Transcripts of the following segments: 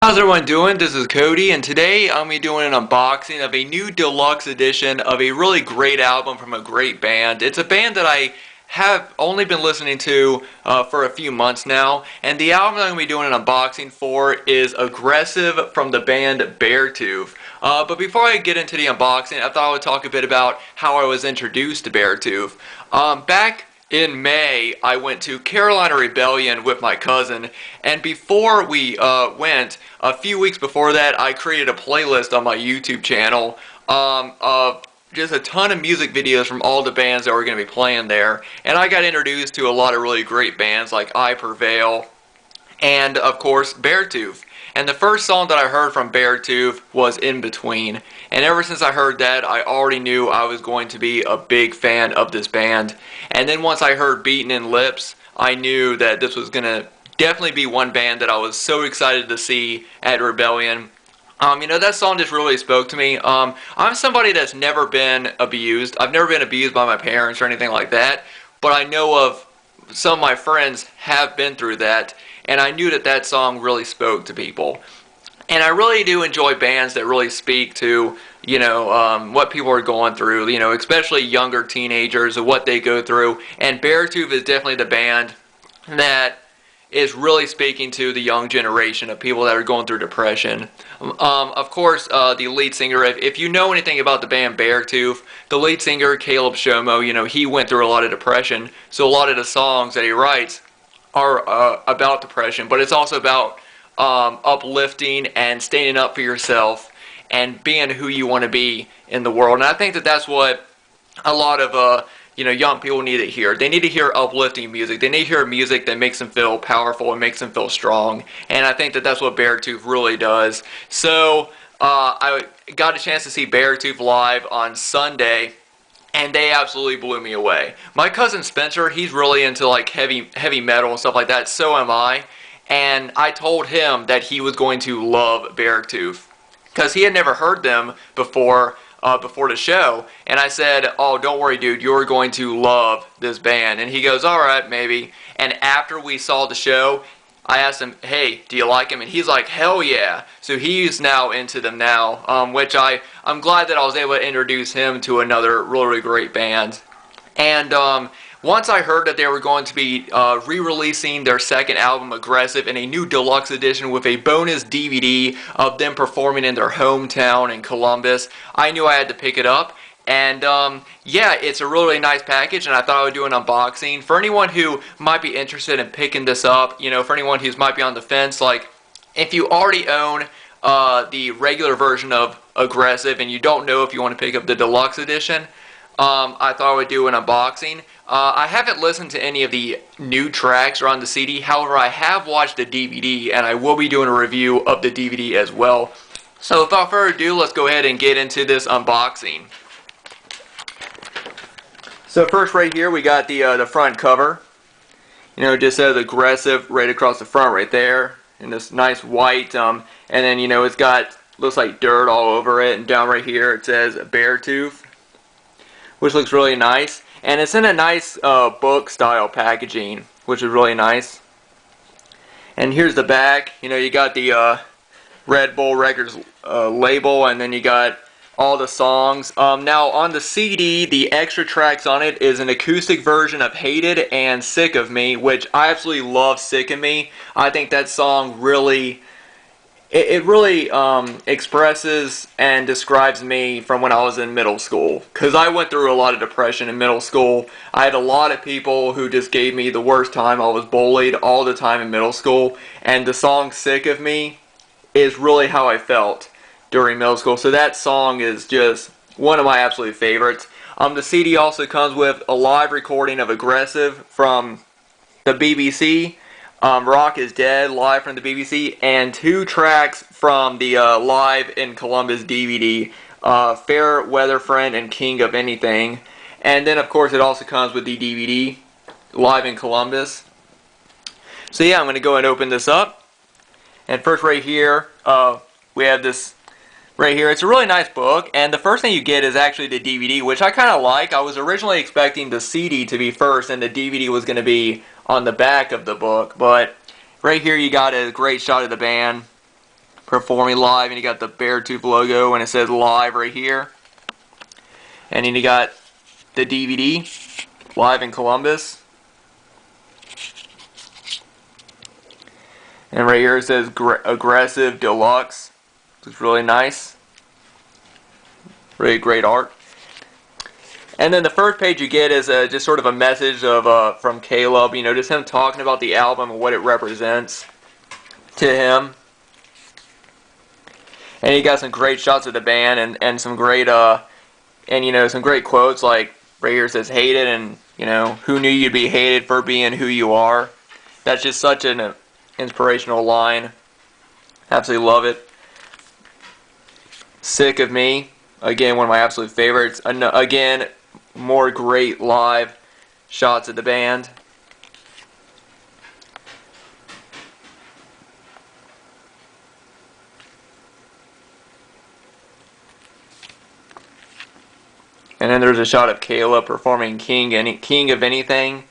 How's everyone doing? This is Cody, and today I'm going to be doing an unboxing of a new deluxe edition of a really great album from a great band. It's a band that I have only been listening to for a few months now, and the album that I'm going to be doing an unboxing for is Aggressive from the band Beartooth. But before I get into the unboxing, I thought I would talk a bit about how I was introduced to Beartooth. Back in May, I went to Carolina Rebellion with my cousin, and before we went, a few weeks before that, I created a playlist on my YouTube channel of just a ton of music videos from all the bands that were going to be playing there, and I got introduced to a lot of really great bands like I Prevail and, of course, Beartooth. And the first song that I heard from Beartooth was In Between. And ever since I heard that, I already knew I was going to be a big fan of this band. And then once I heard Beaten in Lips, I knew that this was going to definitely be one band that I was so excited to see at Rebellion. That song just really spoke to me. I'm somebody that's never been abused. I've never been abused by my parents or anything like that. But I know of some of my friends have been through that. And I knew that that song really spoke to people. And I really do enjoy bands that really speak to, what people are going through, especially younger teenagers and what they go through. And Beartooth is definitely the band that is really speaking to the young generation of people that are going through depression. Of course, the lead singer, if you know anything about the band Beartooth, the lead singer, Caleb Shomo, he went through a lot of depression. So a lot of the songs that he writes are about depression, but it's also about uplifting and standing up for yourself and being who you want to be in the world. And I think that that's what a lot of young people need to hear. They need to hear uplifting music. They need to hear music that makes them feel powerful and makes them feel strong. And I think that that's what Beartooth really does. So I got a chance to see Beartooth live on Sunday, and they absolutely blew me away. My cousin Spencer, he's really into like heavy metal and stuff like that. So am I. And I told him that he was going to love Beartooth because he had never heard them before the show. And I said, "Oh, don't worry, dude. You're going to love this band." And he goes, "All right, maybe." And after we saw the show, I asked him, "Hey, do you like him?" And he's like, "Hell yeah." So he's now into them now, which I'm glad that I was able to introduce him to another really great band. And once I heard that they were going to be re-releasing their second album, Aggressive, in a new deluxe edition with a bonus DVD of them performing in their hometown in Columbus, I knew I had to pick it up. And yeah, it's a really nice package, and I thought I would do an unboxing. For anyone who might be interested in picking this up, for anyone who might be on the fence, like if you already own the regular version of Aggressive and you don't know if you want to pick up the deluxe edition, I thought I would do an unboxing. I haven't listened to any of the new tracks or on the CD. However, I have watched the DVD, and I will be doing a review of the DVD as well. So without further ado, let's go ahead and get into this unboxing. So first right here, we got the front cover. It just says Aggressive right across the front right there in this nice white. And then, it's got, looks like dirt all over it. And down right here, it says Beartooth, which looks really nice. And it's in a nice book style packaging, which is really nice. And here's the back. You got the Red Bull Records label, and then you got all the songs. Now on the CD, the extra tracks on it is an acoustic version of Hated and Sick of Me, which I absolutely love. Sick of Me. I think that song really, it really expresses and describes me from when I was in middle school. Because I went through a lot of depression in middle school. I had a lot of people who just gave me the worst time. I was bullied all the time in middle school. And the song Sick of Me is really how I felt during middle school. So that song is just one of my absolute favorites. The CD also comes with a live recording of Aggressive from the BBC. Rock is Dead, live from the BBC, and 2 tracks from the Live in Columbus DVD, Fair Weather Friend and King of Anything. And then, of course, it also comes with the DVD, Live in Columbus. So yeah, I'm going to go and open this up. And first right here, we have this right here. It's a really nice book, and the first thing you get is actually the DVD, which I kind of like. I was originally expecting the CD to be first, and the DVD was going to be on the back of the book, but right here you got a great shot of the band performing live, and you got the Beartooth logo, and it says live right here. And then you got the DVD, live in Columbus. And right here it says Aggressive Deluxe. It's really nice. Really great art. And then the first page you get is just sort of a message of from Caleb, you know, just him talking about the album and what it represents to him. And he got some great shots of the band and some great some great quotes, like right here it says hated, and you know, who knew you'd be hated for being who you are. That's just such an inspirational line. Absolutely love it. Sick of Me, again, one of my absolute favorites. Again, more great live shots of the band. And then there's a shot of Caleb performing King of Anything.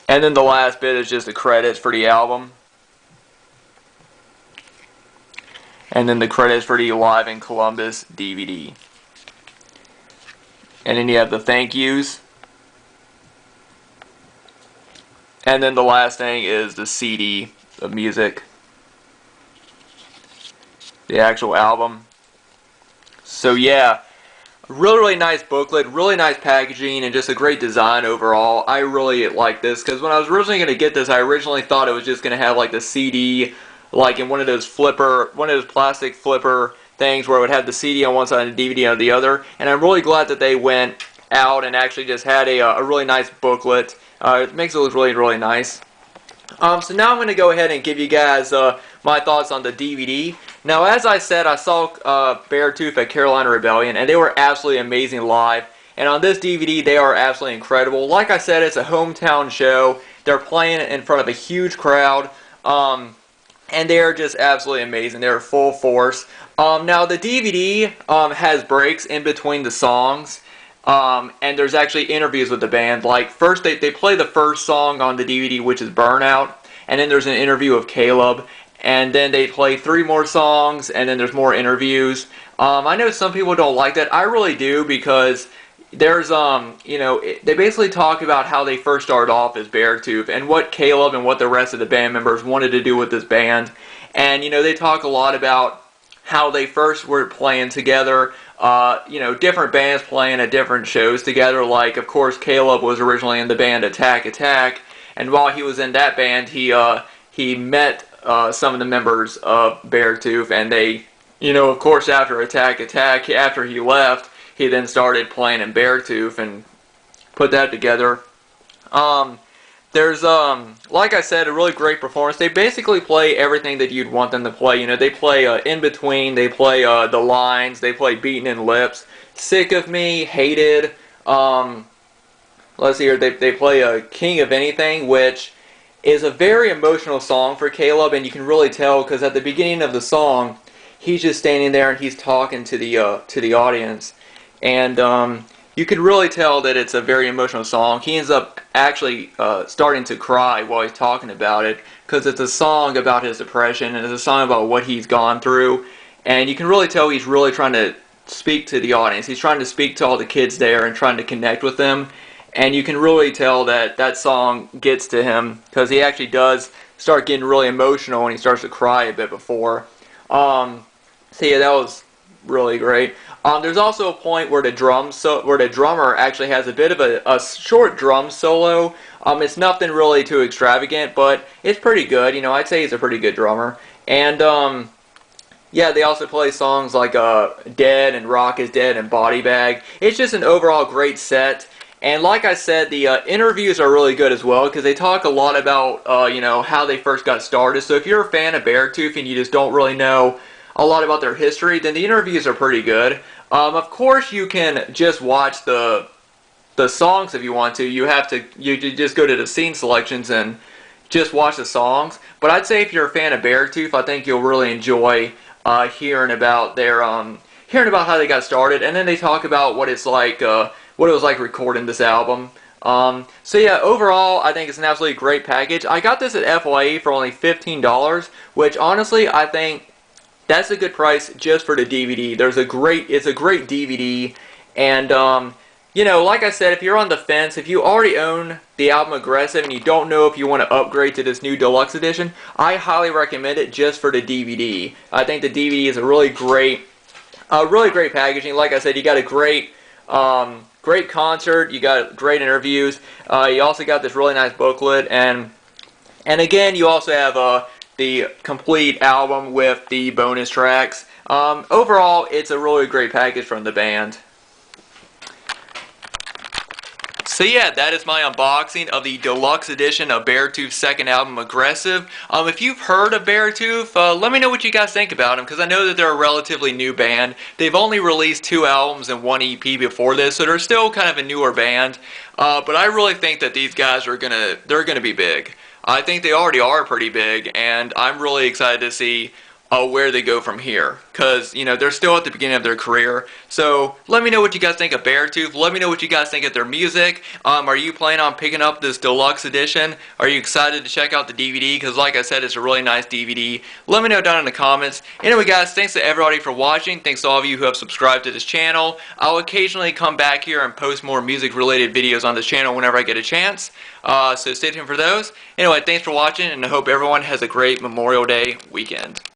And then the last bit is just the credits for the album. And then the credits for the Live in Columbus DVD. And then you have the thank yous. And then the last thing is the CD of music. The actual album. So yeah, really nice booklet, really nice packaging, and just a great design overall. I really like this, because when I was originally going to get this, I originally thought it was just going to have like the CD, like in one of those plastic flipper things where it would have the CD on one side and the DVD on the other. And I'm really glad that they went out and actually just had a really nice booklet. It makes it look really, really nice. So now I'm going to go ahead and give you guys my thoughts on the DVD. Now, as I said, I saw Beartooth at Carolina Rebellion, and they were absolutely amazing live. And on this DVD, they are absolutely incredible. Like I said, it's a hometown show. They're playing in front of a huge crowd, and they're just absolutely amazing. They're full force. Now, the DVD has breaks in between the songs. And there's actually interviews with the band. Like, first they play the first song on the DVD, which is Burnout, and then there's an interview of Caleb, and then they play 3 more songs, and then there's more interviews. I know some people don't like that. I really do, because there's they basically talk about how they first started off as Beartooth and what Caleb and what the rest of the band members wanted to do with this band. And they talk a lot about how they first were playing together, different bands playing at different shows together. Like, of course, Caleb was originally in the band Attack Attack, and while he was in that band, he met some of the members of Beartooth, and they, of course, after Attack Attack, after he left, he then started playing in Beartooth and put that together. There's, like I said, a really great performance. They basically play everything that you'd want them to play. They play In Between, they play The Lines, they play Beaten in Lips, Sick of Me, Hated. Let's see here, they play King of Anything, which is a very emotional song for Caleb, and you can really tell, because at the beginning of the song, he's just standing there and he's talking to the audience. And you can really tell that it's a very emotional song. He ends up actually starting to cry while he's talking about it, because it's a song about his depression, and it's a song about what he's gone through. And you can really tell he's really trying to speak to the audience. He's trying to speak to all the kids there and trying to connect with them. And you can really tell that that song gets to him, because he actually does start getting really emotional and he starts to cry a bit before. So yeah, that was really great. There's also a point where the drummer actually has a bit of a short drum solo. It's nothing really too extravagant, but it's pretty good. I'd say he's a pretty good drummer. And yeah, they also play songs like Dead and Rock is Dead and Body Bag. It's just an overall great set. And like I said, the interviews are really good as well, because they talk a lot about how they first got started. So if you're a fan of Beartooth and you just don't really know a lot about their history, then the interviews are pretty good. Of course, you can just watch the songs if you want to. You just go to the scene selections and just watch the songs. But I'd say if you're a fan of Beartooth, I think you'll really enjoy hearing about their hearing about how they got started, and then they talk about what it's like, what it was like recording this album. So yeah, overall, I think it's an absolutely great package. I got this at FYE for only $15, which honestly, I think that's a good price just for the DVD. It's a great DVD, and you know, like I said, if you're on the fence, if you already own the album Aggressive and you don't know if you want to upgrade to this new deluxe edition, I highly recommend it just for the DVD. I think the DVD is a really great packaging. Like I said, you got a great concert, you got great interviews, you also got this really nice booklet, and again, you also have the complete album with the bonus tracks. Overall, it's a really great package from the band. So yeah, that is my unboxing of the deluxe edition of Beartooth's second album, Aggressive. If you've heard of Beartooth, let me know what you guys think about them, because I know that they're a relatively new band. They've only released 2 albums and 1 EP before this, so they're still kind of a newer band. But I really think that these guys are they're gonna be big. I think they already are pretty big, and I'm really excited to see where they go from here, because you know they're still at the beginning of their career. So let me know what you guys think of Beartooth. Let me know what you guys think of their music. Are you planning on picking up this deluxe edition? Are you excited to check out the DVD? Because like I said, it's a really nice DVD. Let me know down in the comments. Anyway guys, thanks to everybody for watching. Thanks to all of you who have subscribed to this channel. I'll occasionally come back here and post more music related videos on this channel whenever I get a chance. So stay tuned for those. Anyway, thanks for watching, and I hope everyone has a great Memorial Day weekend.